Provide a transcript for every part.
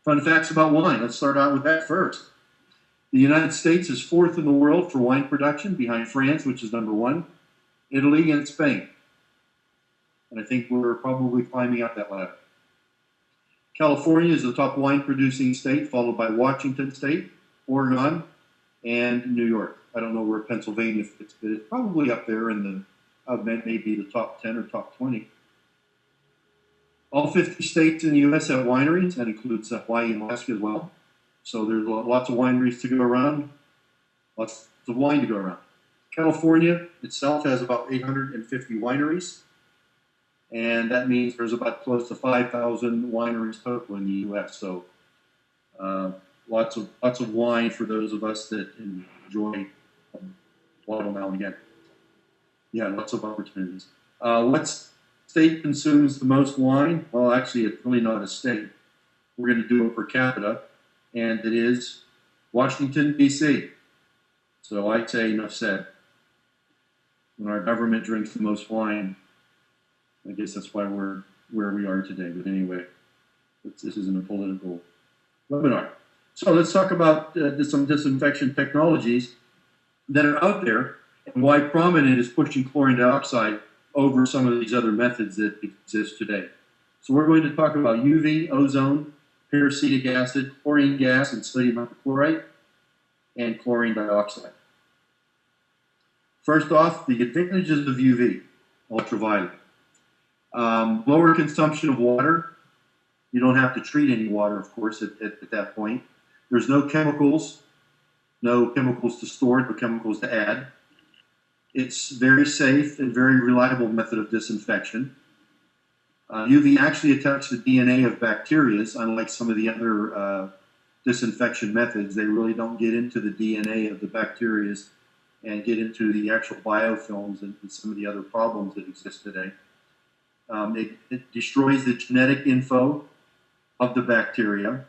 Fun facts about wine. Let's start out with that first. The United States is fourth in the world for wine production, behind France, which is number one, Italy, and Spain. And I think we're probably climbing up that ladder. California is the top wine producing state, followed by Washington State, Oregon, and New York. I don't know where Pennsylvania fits, but it's probably up there in the, maybe the top 10 or top 20. All 50 states in the U.S. have wineries. That includes Hawaii and Alaska as well. So there's lots of wineries to go around, lots of wine to go around. California itself has about 850 wineries, and that means there's about close to 5,000 wineries total in the U.S. So lots of wine for those of us that enjoy a bottle now and again. Yeah, lots of opportunities. What state consumes the most wine? Well, actually, it's really not a state. We're going to do it per capita, and it is Washington, D.C. So I'd say enough said. When our government drinks the most wine, I guess that's why we're where we are today. But anyway, this isn't a political webinar. So let's talk about some disinfection technologies that are out there and why prominent is pushing chlorine dioxide over some of these other methods that exist today. So we're going to talk about UV, ozone, peracetic acid, chlorine gas, and sodium hypochlorite, and chlorine dioxide. First off, the advantages of UV, ultraviolet. Lower consumption of water. You don't have to treat any water, of course, at that point. There's no chemicals to store, no chemicals to add. It's very safe and very reliable method of disinfection. UV actually attacks the DNA of bacteria, unlike some of the other disinfection methods. They really don't get into the DNA of the bacteria and get into the actual biofilms and some of the other problems that exist today. It destroys the genetic info of the bacteria.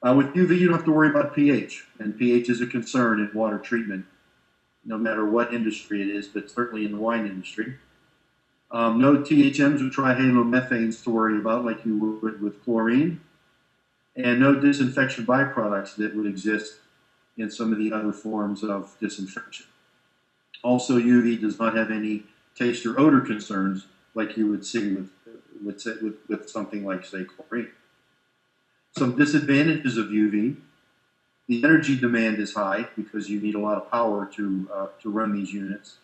With UV, you don't have to worry about pH, and pH is a concern in water treatment, no matter what industry it is, but certainly in the wine industry. No THMs or trihalomethanes to worry about like you would with chlorine, and no disinfection byproducts that would exist in some of the other forms of disinfection. Also, UV does not have any taste or odor concerns like you would see with something like, say, chlorine. Some disadvantages of UV. The energy demand is high because you need a lot of power to run these units.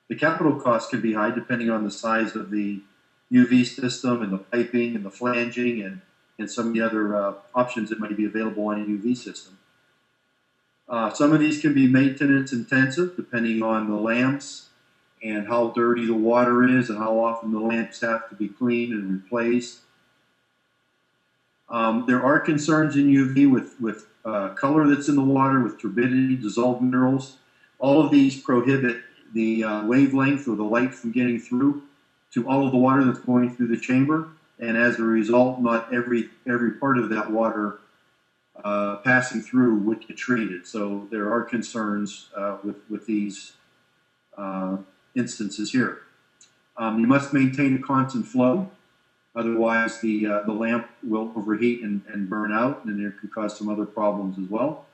The capital cost can be high depending on the size of the UV system and the piping and the flanging and some of the other options that might be available on a UV system. Some of these can be maintenance intensive depending on the lamps and how dirty the water is and how often the lamps have to be cleaned and replaced. There are concerns in UV with color that's in the water, with turbidity, dissolved minerals. All of these prohibit the wavelength or the light from getting through to all of the water that's going through the chamber, and as a result, not every part of that water passing through would get treated. So there are concerns with these instances here. You must maintain a constant flow. Otherwise, the lamp will overheat and burn out, and it could cause some other problems as well.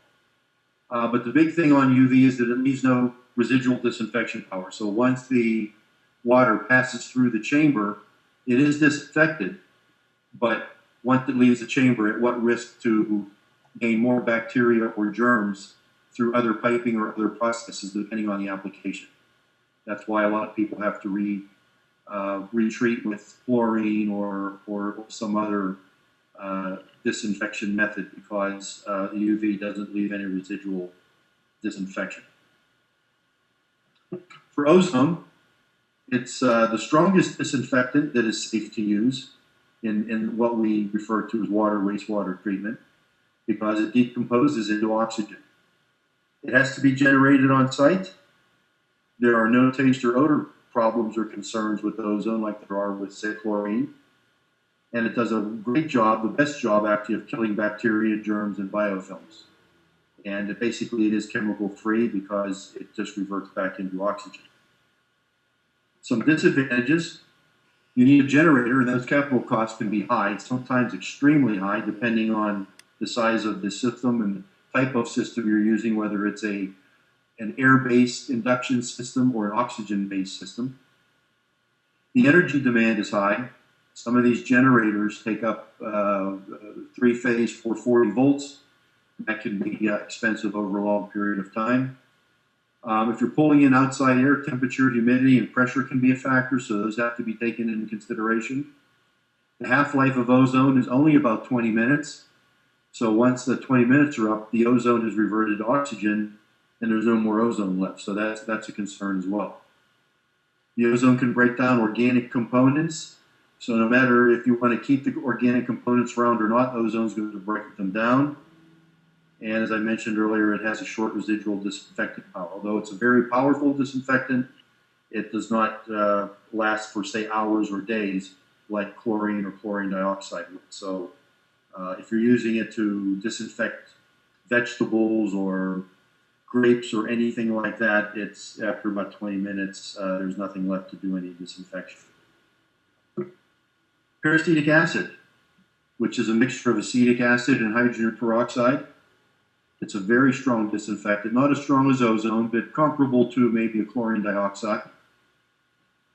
But the big thing on UV is that it leaves no residual disinfection power. So once the water passes through the chamber, it is disinfected, but once it leaves the chamber, at what risk to gain more bacteria or germs through other piping or other processes, depending on the application. That's why a lot of people have to retreat with chlorine or some other disinfection method because the UV doesn't leave any residual disinfection. For ozone, it's the strongest disinfectant that is safe to use in what we refer to as wastewater treatment because it decomposes into oxygen. It has to be generated on site. There are no taste or odor problems or concerns with ozone like there are with, say, chlorine. And it does a great job, the best job actually, of killing bacteria, germs, and biofilms. And it is chemical free because it just reverts back into oxygen. Some disadvantages. You need a generator, and those capital costs can be high, sometimes extremely high, depending on the size of the system and the type of system you're using, whether it's an air-based induction system or an oxygen-based system. The energy demand is high. Some of these generators take up three-phase 440 volts. That can be expensive over a long period of time. If you're pulling in outside air, temperature, humidity, and pressure can be a factor, so those have to be taken into consideration. The half-life of ozone is only about 20 minutes. So once the 20 minutes are up, the ozone is reverted to oxygen, and there's no more ozone left. So that's a concern as well. The ozone can break down organic components. So no matter if you want to keep the organic components around or not, ozone is going to break them down. And as I mentioned earlier, it has a short residual disinfectant power. Although it's a very powerful disinfectant, it does not last for, say, hours or days like chlorine or chlorine dioxide would. So if you're using it to disinfect vegetables or grapes or anything like that, it's after about 20 minutes, there's nothing left to do any disinfection. Peracetic acid, which is a mixture of acetic acid and hydrogen peroxide. It's a very strong disinfectant, not as strong as ozone, but comparable to maybe a chlorine dioxide.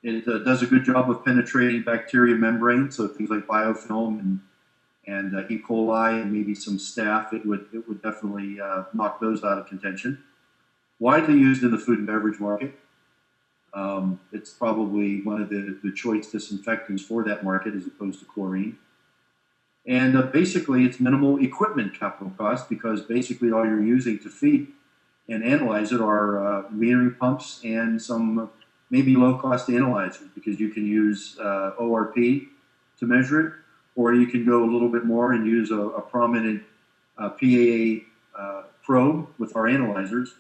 It does a good job of penetrating bacteria membranes, so things like biofilm and E. coli and maybe some staph. It would definitely knock those out of contention. Widely used in the food and beverage market. It's probably one of the choice disinfectants for that market as opposed to chlorine. And basically, it's minimal equipment capital cost because basically all you're using to feed and analyze it are metering pumps and some maybe low-cost analyzers, because you can use ORP to measure it, or you can go a little bit more and use a prominent PAA probe with our analyzers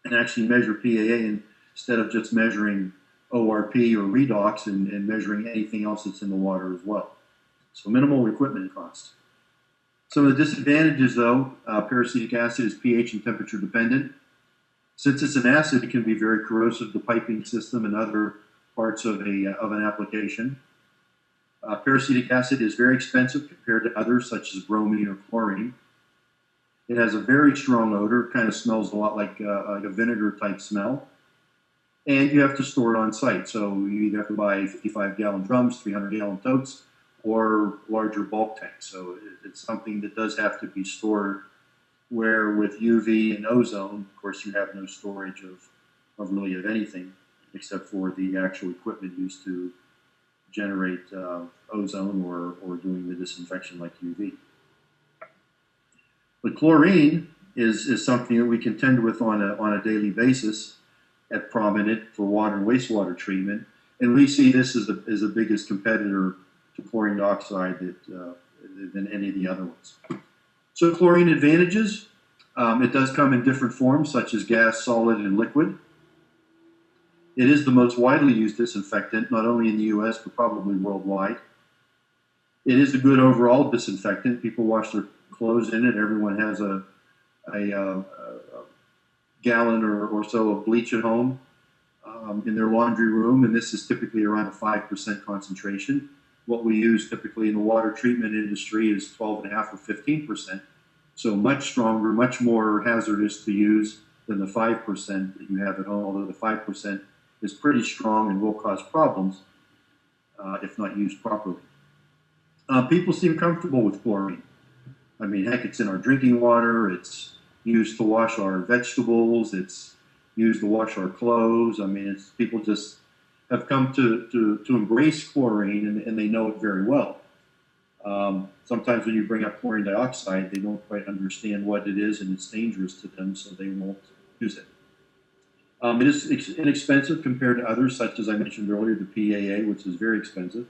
and actually measure PAA instead of just measuring ORP or redox and measuring anything else that's in the water as well. So minimal equipment cost. Some of the disadvantages, though, peracetic acid is pH and temperature dependent. Since it's an acid, it can be very corrosive to the piping system and other parts of an application. Peracetic acid is very expensive compared to others, such as bromine or chlorine. It has a very strong odor. It kind of smells a lot like a vinegar-type smell. And you have to store it on site. So you either have to buy 55-gallon drums, 300-gallon totes, or larger bulk tanks. So it's something that does have to be stored, where with UV and ozone, of course, you have no storage of really of anything except for the actual equipment used to generate ozone or doing the disinfection like UV. But chlorine is something that we contend with on a daily basis at Prominent for water and wastewater treatment. And we see this as the biggest competitor to chlorine dioxide than any of the other ones. So chlorine advantages, it does come in different forms such as gas, solid, and liquid. It is the most widely used disinfectant, not only in the US, but probably worldwide. It is a good overall disinfectant. People wash their clothes in it. Everyone has a gallon or so of bleach at home in their laundry room, and this is typically around a 5% concentration. What we use typically in the water treatment industry is 12.5 or 15%. So much stronger, much more hazardous to use than the 5% that you have at home, although the 5% is pretty strong and will cause problems if not used properly. People seem comfortable with chlorine. I mean, heck, it's in our drinking water. It's used to wash our vegetables. It's used to wash our clothes. I mean, people just have come to embrace chlorine, and they know it very well. Sometimes when you bring up chlorine dioxide, they don't quite understand what it is, and it's dangerous to them, so they won't use it. It is inexpensive compared to others, such as I mentioned earlier, the PAA, which is very expensive.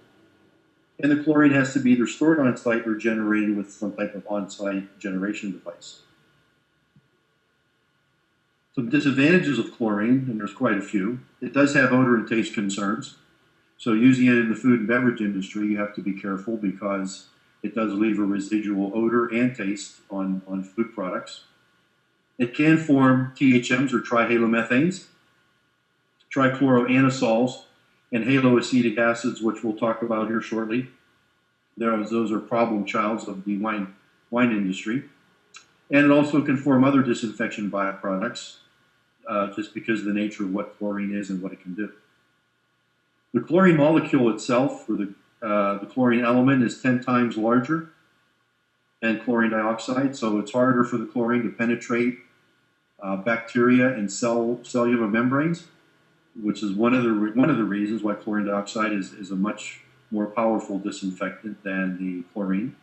And the chlorine has to be either stored on site or generated with some type of on-site generation device. Some disadvantages of chlorine, and there's quite a few. It does have odor and taste concerns. So using it in the food and beverage industry, you have to be careful because it does leave a residual odor and taste on food products. It can form THMs or trihalomethanes, trichloroanissols, and haloacetic acids, which we'll talk about here shortly. Those are problem childs of the wine industry. And it also can form other disinfection byproducts, just because of the nature of what chlorine is and what it can do. The chlorine molecule itself, or the chlorine element, is 10 times larger than chlorine dioxide, so it's harder for the chlorine to penetrate bacteria and cellular membranes, which is one of the reasons why chlorine dioxide is a much more powerful disinfectant than the chlorine.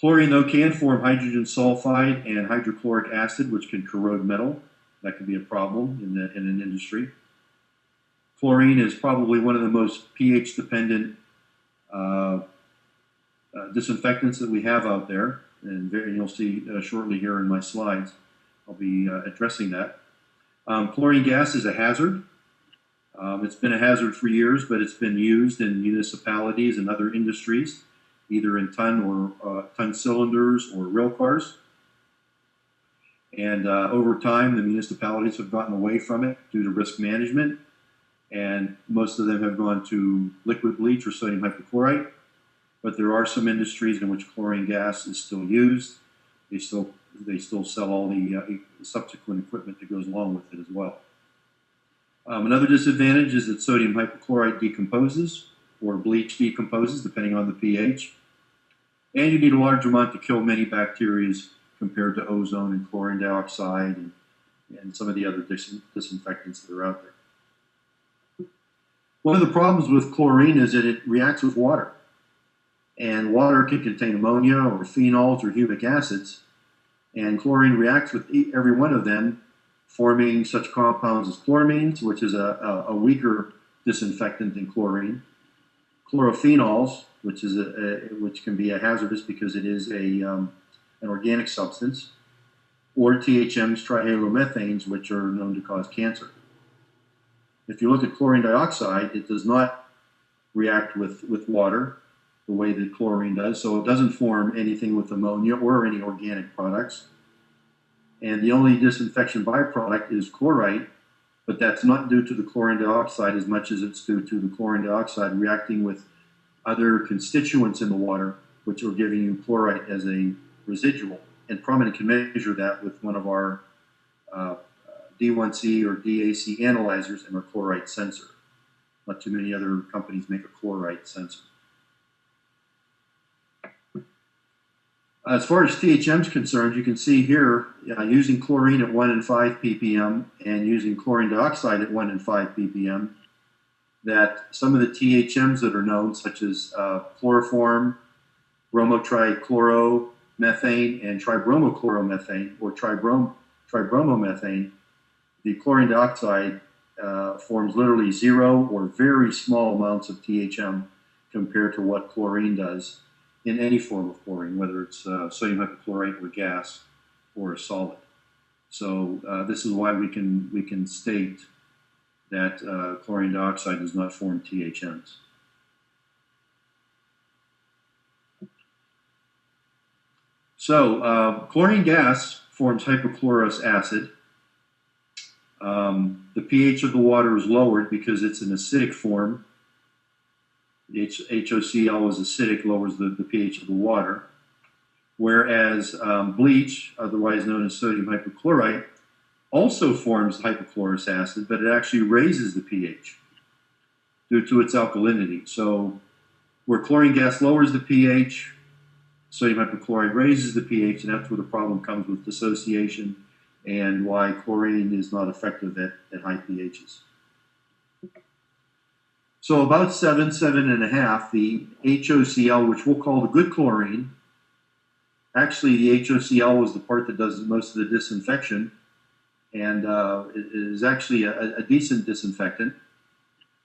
Chlorine, though, can form hydrogen sulfide and hydrochloric acid, which can corrode metal. That could be a problem in an industry. Chlorine is probably one of the most pH-dependent disinfectants that we have out there, and you'll see shortly here in my slides. I'll be addressing that. Chlorine gas is a hazard. It's been a hazard for years, but it's been used in municipalities and other industries, either in ton cylinders or rail cars. And over time, the municipalities have gotten away from it due to risk management, and most of them have gone to liquid bleach or sodium hypochlorite. But there are some industries in which chlorine gas is still used. They still sell all the subsequent equipment that goes along with it as well. Another disadvantage is that sodium hypochlorite decomposes, or bleach decomposes, depending on the pH. And you need a large amount to kill many bacteria compared to ozone and chlorine dioxide and some of the other disinfectants that are out there. One of the problems with chlorine is that it reacts with water. And water can contain ammonia or phenols or humic acids. And chlorine reacts with every one of them, forming such compounds as chloramines, which is a weaker disinfectant than chlorine. Chlorophenols, which can be a hazardous because it is an organic substance, or THMs, trihalomethanes, which are known to cause cancer. If you look at chlorine dioxide, it does not react with water the way that chlorine does, so it doesn't form anything with ammonia or any organic products. And the only disinfection byproduct is chlorite, but that's not due to the chlorine dioxide as much as it's due to the chlorine dioxide reacting with other constituents in the water, which are giving you chlorite as a residual. And Prominent can measure that with one of our D1C or DAC analyzers and our chlorite sensor. Not too many other companies make a chlorite sensor. As far as THM is concerned, you can see here, using chlorine at 1 and 5 ppm and using chlorine dioxide at 1 and 5 ppm, that some of the THMs that are known, such as chloroform, bromotrichloromethane, and tribromochloromethane, or tribromomethane, the chlorine dioxide forms literally 0 or very small amounts of THM compared to what chlorine does in any form of chlorine, whether it's sodium hypochlorite or gas or a solid. So this is why we can state that chlorine dioxide does not form THMs. So chlorine gas forms hypochlorous acid. The pH of the water is lowered because it's an acidic form. The HOCl is acidic, lowers the pH of the water. Whereas bleach, otherwise known as sodium hypochlorite, also forms hypochlorous acid, but it actually raises the pH due to its alkalinity. So where chlorine gas lowers the pH, sodium hypochlorite raises the pH, and that's where the problem comes with dissociation and why chlorine is not effective at high pHs. So about 7.5, the HOCl, which we'll call the good chlorine, actually the HOCl was the part that does most of the disinfection, and it is actually a decent disinfectant.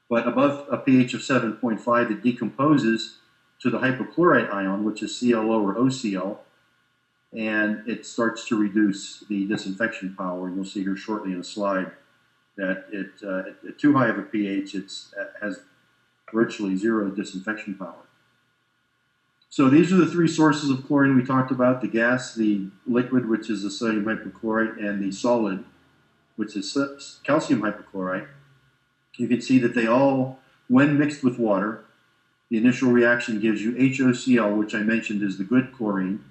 But above a pH of 7.5, it decomposes to the hypochlorite ion, which is ClO or OCl, and it starts to reduce the disinfection power. You'll see here shortly in a slide that at too high of a pH, it has virtually 0 disinfection power. So these are the 3 sources of chlorine we talked about: the gas, the liquid, which is the sodium hypochlorite, and the solid, which is calcium hypochlorite. you can see that they all, when mixed with water, the initial reaction gives you HOCl, which I mentioned is the good chlorine.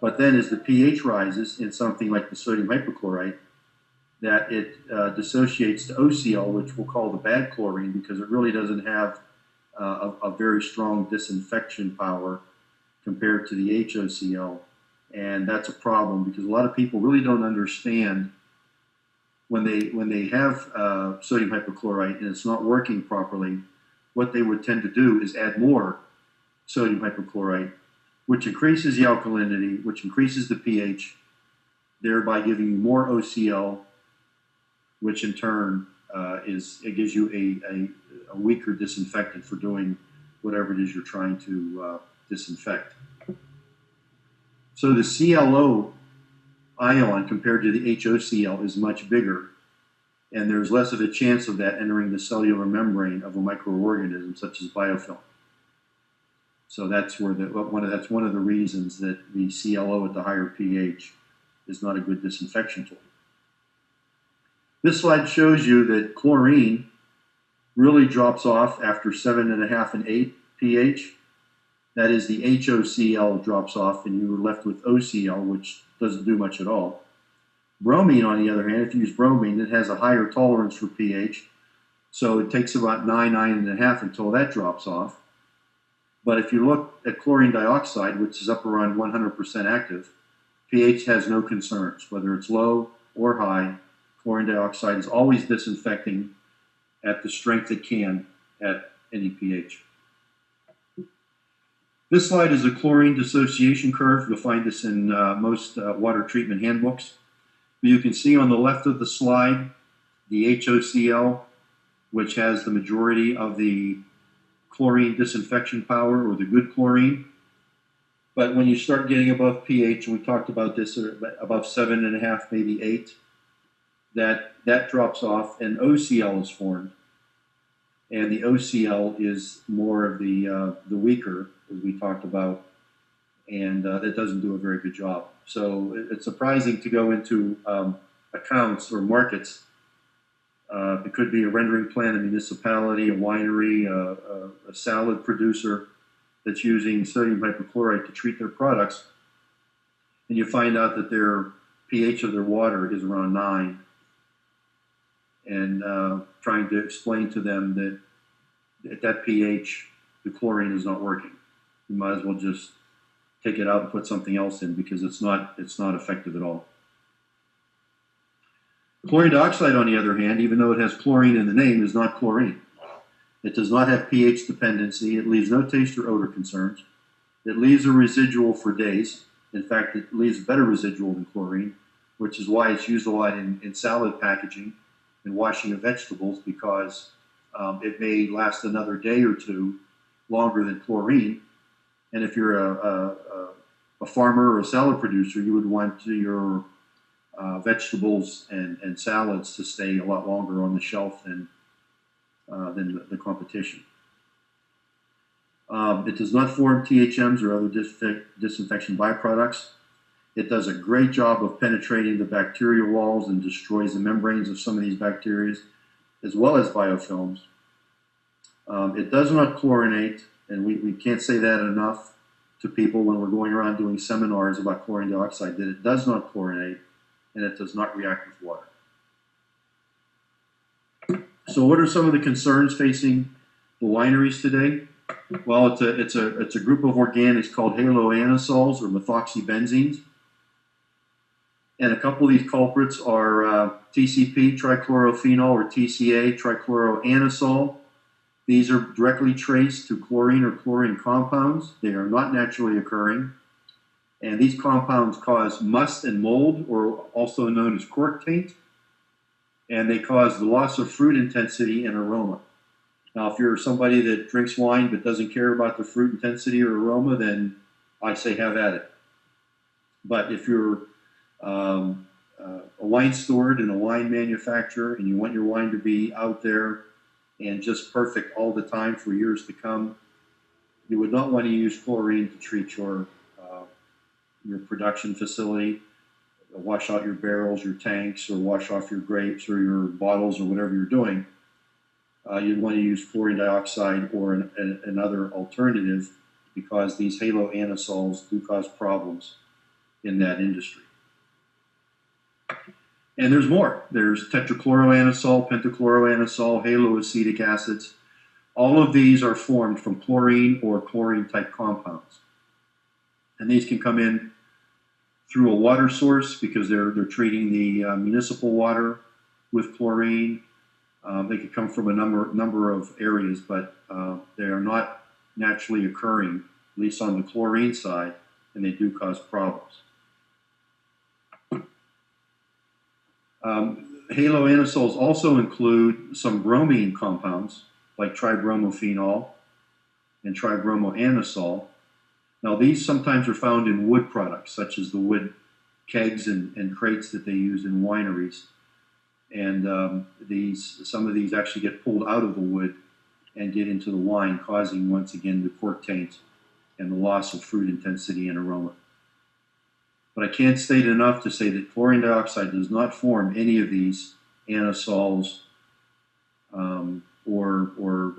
But then as the pH rises in something like the sodium hypochlorite, that it dissociates to OCl, which we'll call the bad chlorine, because it really doesn't have a very strong disinfection power compared to the HOCl. And that's a problem because a lot of people really don't understand when they have sodium hypochlorite and it's not working properly, what they would tend to do is add more sodium hypochlorite, which increases the alkalinity, which increases the pH, thereby giving you more OCl, which in turn it gives you a weaker disinfectant for doing whatever it is you're trying to disinfect. So the ClO ion compared to the HOCl is much bigger, and there's less of a chance of that entering the cellular membrane of a microorganism such as biofilm. So that's where that's one of the reasons that the ClO at the higher pH is not a good disinfection tool. This slide shows you that chlorine really drops off after 7.5 and 8 pH. That is, the HOCl drops off and you're left with OCl, which doesn't do much at all. Bromine, on the other hand, if you use bromine, it has a higher tolerance for pH, so it takes about 9.5 until that drops off. But if you look at chlorine dioxide, which is up around 100% active, pH has no concerns. Whether it's low or high, chlorine dioxide is always disinfecting at the strength it can at any pH. This slide is a chlorine dissociation curve. You'll find this in most water treatment handbooks. But you can see on the left of the slide the HOCl, which has the majority of the chlorine disinfection power, or the good chlorine. But when you start getting above pH, and we talked about this, above 7.5, maybe 8, that drops off and OCl is formed. And the OCl is more of the weaker, as we talked about, and that doesn't do a very good job. So it's surprising to go into accounts or markets. It could be a rendering plant, a municipality, a winery, a salad producer that's using sodium hypochlorite to treat their products, and you find out that their pH of their water is around 9. And trying to explain to them that at that pH, the chlorine is not working. You might as well just take it out and put something else in because it's not effective at all. Chlorine dioxide, on the other hand, even though it has chlorine in the name, is not chlorine. It does not have pH dependency. It leaves no taste or odor concerns. It leaves a residual for days. In fact, it leaves a better residual than chlorine, which is why it's used a lot in salad packaging and washing of vegetables, because it may last another day or two longer than chlorine. And if you're a farmer or a salad producer, you would want your vegetables and salads to stay a lot longer on the shelf than the competition. It does not form THMs or other disinfection byproducts. It does a great job of penetrating the bacterial walls and destroys the membranes of some of these bacteria, as well as biofilms. It does not chlorinate, and we can't say that enough to people when we're going around doing seminars about chlorine dioxide, that it does not chlorinate and it does not react with water. So what are some of the concerns facing the wineries today? Well, it's a group of organics called haloanesols or methoxybenzenes. And a couple of these culprits are TCP, trichlorophenol, or TCA, trichloroanisole. These are directly traced to chlorine or chlorine compounds. They are not naturally occurring. And these compounds cause must and mold, or also known as cork taint. And they cause the loss of fruit intensity and aroma. Now, if you're somebody that drinks wine but doesn't care about the fruit intensity or aroma, then I say have at it. But if you're a wine steward and a wine manufacturer and you want your wine to be out there and just perfect all the time for years to come, you would not want to use chlorine to treat your production facility, wash out your barrels, your tanks, or wash off your grapes or your bottles or whatever you're doing. you'd want to use chlorine dioxide or another alternative, because these haloaerosols do cause problems in that industry. And there's more. There's tetrachloroanisole, pentachloroanisole, haloacetic acids. All of these are formed from chlorine or chlorine-type compounds. And these can come in through a water source because they're treating the municipal water with chlorine. They could come from a number of areas, but they are not naturally occurring, at least on the chlorine side, and they do cause problems. Haloaerosols also include some bromine compounds, like tribromophenol and tribromoanisole. Now, these sometimes are found in wood products, such as the wood kegs and crates that they use in wineries. And some of these actually get pulled out of the wood and get into the wine, causing, once again, the cork taint and the loss of fruit intensity and aroma. But I can't state enough to say that chlorine dioxide does not form any of these aerosols or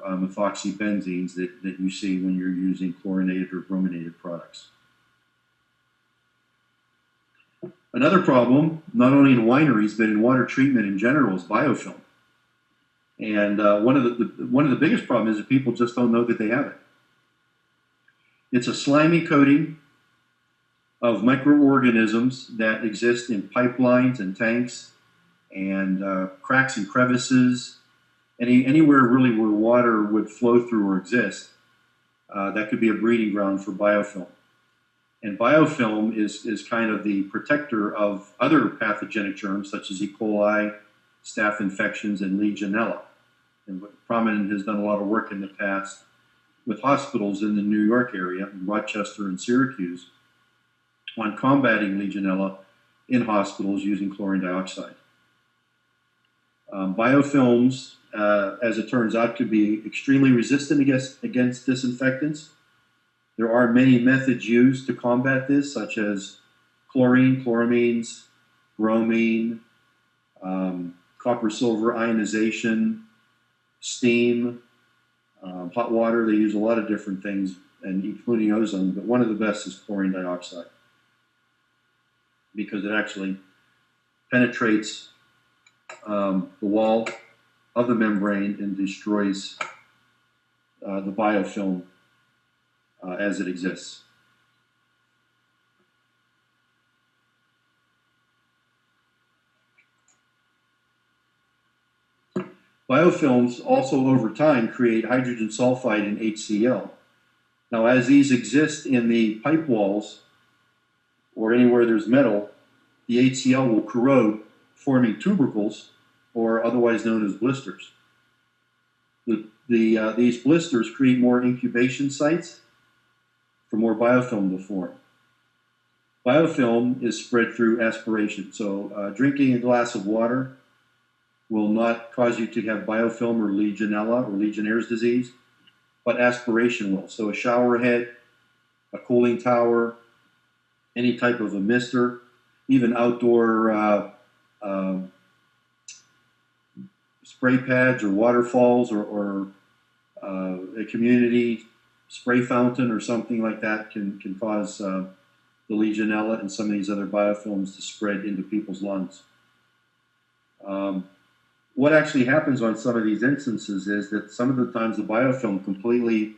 methoxybenzenes that you see when you're using chlorinated or brominated products. Another problem, not only in wineries but in water treatment in general, is biofilm. And one of the biggest problems is that people just don't know that they have it. It's a slimy coating of microorganisms that exist in pipelines and tanks and cracks and crevices, anywhere really where water would flow through or exist. That could be a breeding ground for biofilm. And biofilm is kind of the protector of other pathogenic germs such as E. coli, staph infections, and Legionella. And Prominent has done a lot of work in the past with hospitals in the New York area, in Rochester and Syracuse, on combating Legionella in hospitals using chlorine dioxide. Biofilms, as it turns out, could be extremely resistant against disinfectants. There are many methods used to combat this, such as chlorine, chloramines, bromine, copper-silver ionization, steam, hot water. They use a lot of different things, and including ozone, but one of the best is chlorine dioxide, because it actually penetrates the wall of the membrane and destroys the biofilm as it exists. Biofilms also over time create hydrogen sulfide and HCl. Now, as these exist in the pipe walls or anywhere there's metal, the HCl will corrode, forming tubercles, or otherwise known as blisters. These blisters create more incubation sites for more biofilm to form. Biofilm is spread through aspiration. So drinking a glass of water will not cause you to have biofilm or Legionella or Legionnaire's disease, but aspiration will. So a shower head, a cooling tower, any type of a mister, even outdoor spray pads or waterfalls or a community spray fountain or something like that can cause the Legionella and some of these other biofilms to spread into people's lungs. What actually happens on some of these instances is that some of the times the biofilm completely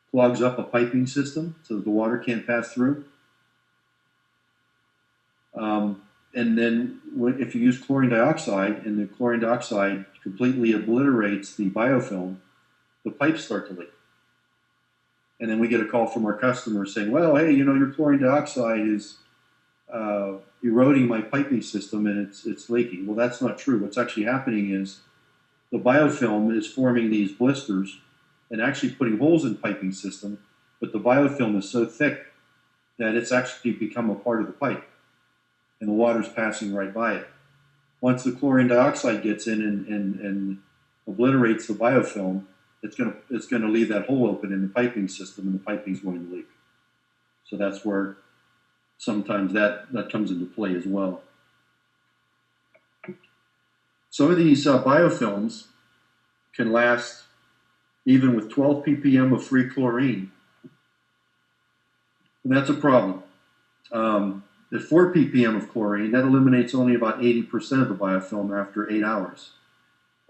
clogs up a piping system so that the water can't pass through. And then if you use chlorine dioxide and the chlorine dioxide completely obliterates the biofilm, the pipes start to leak. And then we get a call from our customers saying, well, hey, you know, your chlorine dioxide is eroding my piping system and it's leaking. Well, that's not true. What's actually happening is the biofilm is forming these blisters and actually putting holes in the piping system, but the biofilm is so thick that it's actually become a part of the pipe and the water's passing right by it. Once the chlorine dioxide gets in and obliterates the biofilm, it's going to leave that hole open in the piping system, and the piping's going to leak. So that's where sometimes that comes into play as well. Some of these biofilms can last even with 12 ppm of free chlorine. And that's a problem. At 4 ppm of chlorine, that eliminates only about 80% of the biofilm after 8 hours.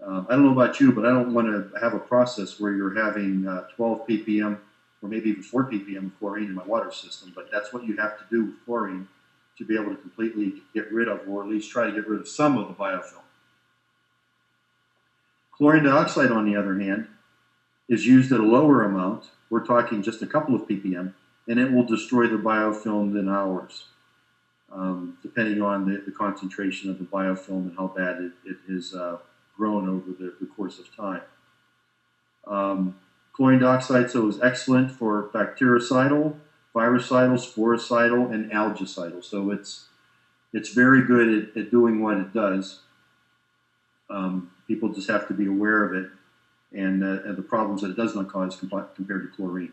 I don't know about you, but I don't want to have a process where you're having 12 ppm or maybe even 4 ppm of chlorine in my water system, but that's what you have to do with chlorine to be able to completely get rid of, or at least try to get rid of some of the biofilm. Chlorine dioxide, on the other hand, is used at a lower amount. We're talking just a couple of ppm, and it will destroy the biofilm in hours, depending on the concentration of the biofilm and how bad it is grown over the course of time. Chlorine dioxide is excellent for bactericidal, virucidal, sporicidal, and algicidal. So it's very good at doing what it does. People just have to be aware of it and the problems that it does not cause compared to chlorine.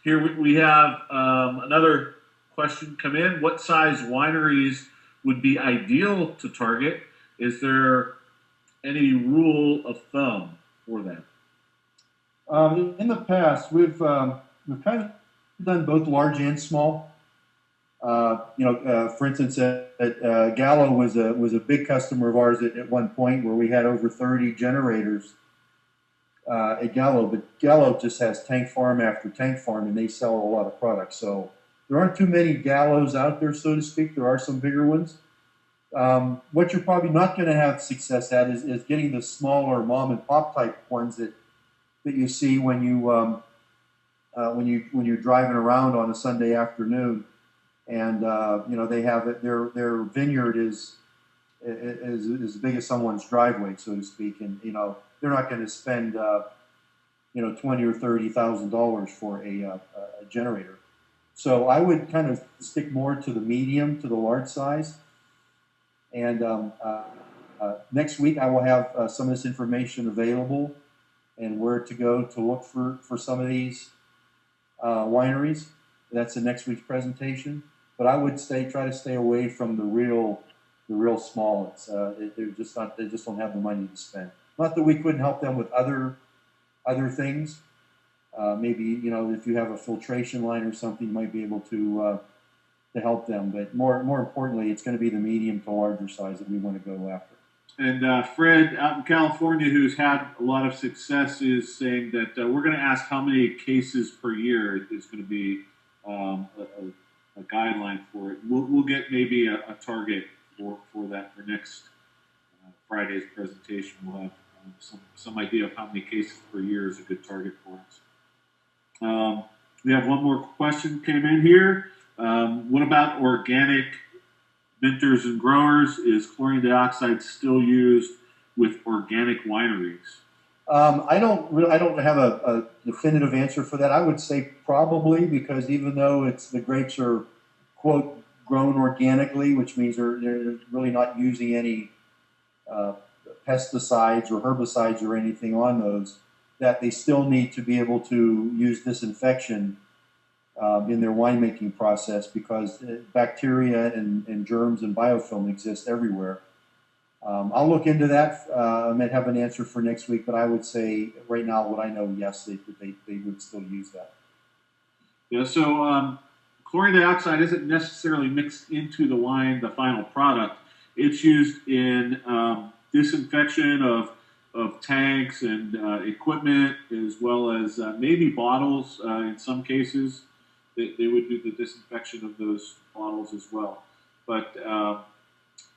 Here we have another question come in. What size wineries would be ideal to target? Is there any rule of thumb for that? In the past, we've kind of done both large and small. For instance, at Gallo was a big customer of ours at one point, where we had over 30 generators at Gallo. But Gallo just has tank farm after tank farm, and they sell a lot of products. So there aren't too many Gallos out there, so to speak. There are some bigger ones. What you're probably not going to have success at is getting the smaller mom and pop type ones that you see when you're driving around on a Sunday afternoon, and they have it. Their vineyard is as big as someone's driveway, so to speak, and they're not going to spend $20,000 or $30,000 for a generator. So I would kind of stick more to the medium to the large size. And next week I will have some of this information available and where to go to look for some of these wineries. That's the next week's presentation. But I would try to stay away from the real small ones. They just don't have the money to spend. Not that we couldn't help them with other things. Maybe if you have a filtration line or something, you might be able to help them. But more importantly, it's going to be the medium to larger size that we want to go after. And Fred out in California, who's had a lot of success, is saying that we're going to ask how many cases per year is going to be a guideline for it. We'll get maybe a target for that for next Friday's presentation. We'll have some idea of how many cases per year is a good target for us. We have one more question came in here. What about organic vintners and growers? Is chlorine dioxide still used with organic wineries? I don't have a definitive answer for that. I would say probably, because even though the grapes are, quote, grown organically, which means they're really not using any pesticides or herbicides or anything on those, that they still need to be able to use disinfection in their winemaking process, because bacteria and germs and biofilm exist everywhere. I'll look into that. I might have an answer for next week, but I would say right now, what I know, yes, they would still use that. Yeah, so chlorine dioxide isn't necessarily mixed into the wine, the final product. It's used in disinfection of tanks and equipment, as well as maybe bottles in some cases. They would do the disinfection of those bottles as well. But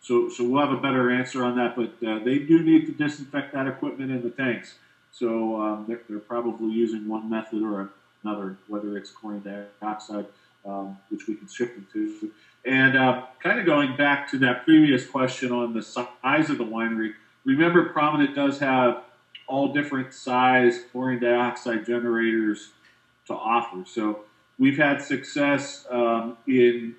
so we'll have a better answer on that. But they do need to disinfect that equipment in the tanks. So they're probably using one method or another, whether it's chlorine dioxide, which we can shift them to. And kind of going back to that previous question on the size of the winery, remember Prominent does have all different size chlorine dioxide generators to offer. So we've had success in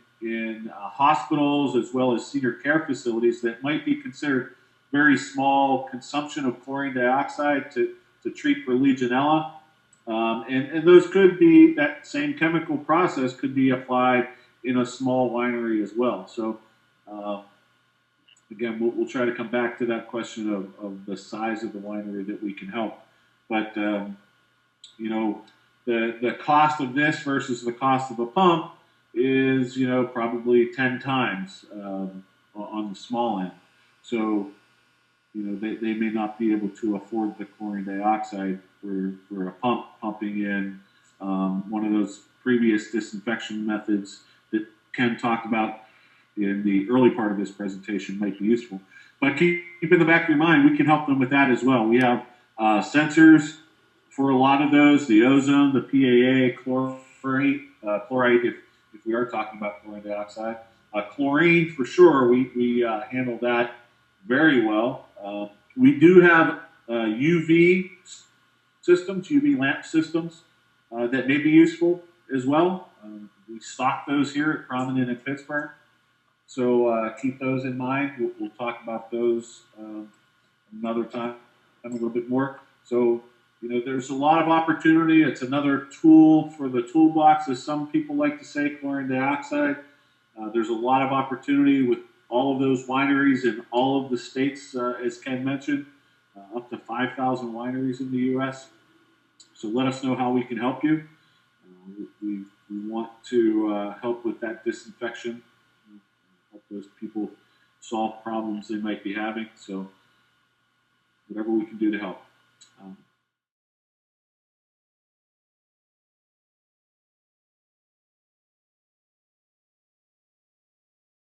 hospitals as well as senior care facilities that might be considered very small consumption of chlorine dioxide to treat for Legionella. And those could be, that same chemical process could be applied in a small winery as well. So, again, we'll try to come back to that question of the size of the winery that we can help. But, you know, the cost of this versus the cost of a pump is, you know, probably 10 times on the small end. So, you know, they may not be able to afford the chlorine dioxide for a pump pumping in one of those previous disinfection methods that Ken talked about in the early part of this presentation might be useful. But keep in the back of your mind, we can help them with that as well. We have sensors for a lot of those, the ozone, the PAA, chlorite, if we are talking about chlorine dioxide. Chlorine, for sure, we handle that very well. We do have UV systems, UV lamp systems that may be useful as well. We stock those here at Prominent in Pittsburgh. So keep those in mind. We'll talk about those another time, a little bit more. So, you know, there's a lot of opportunity. It's another tool for the toolbox, as some people like to say, chlorine dioxide. There's a lot of opportunity with all of those wineries in all of the states, as Ken mentioned, up to 5,000 wineries in the U.S. So let us know how we can help you. We want to help with that disinfection, help those people solve problems they might be having. So whatever we can do to help.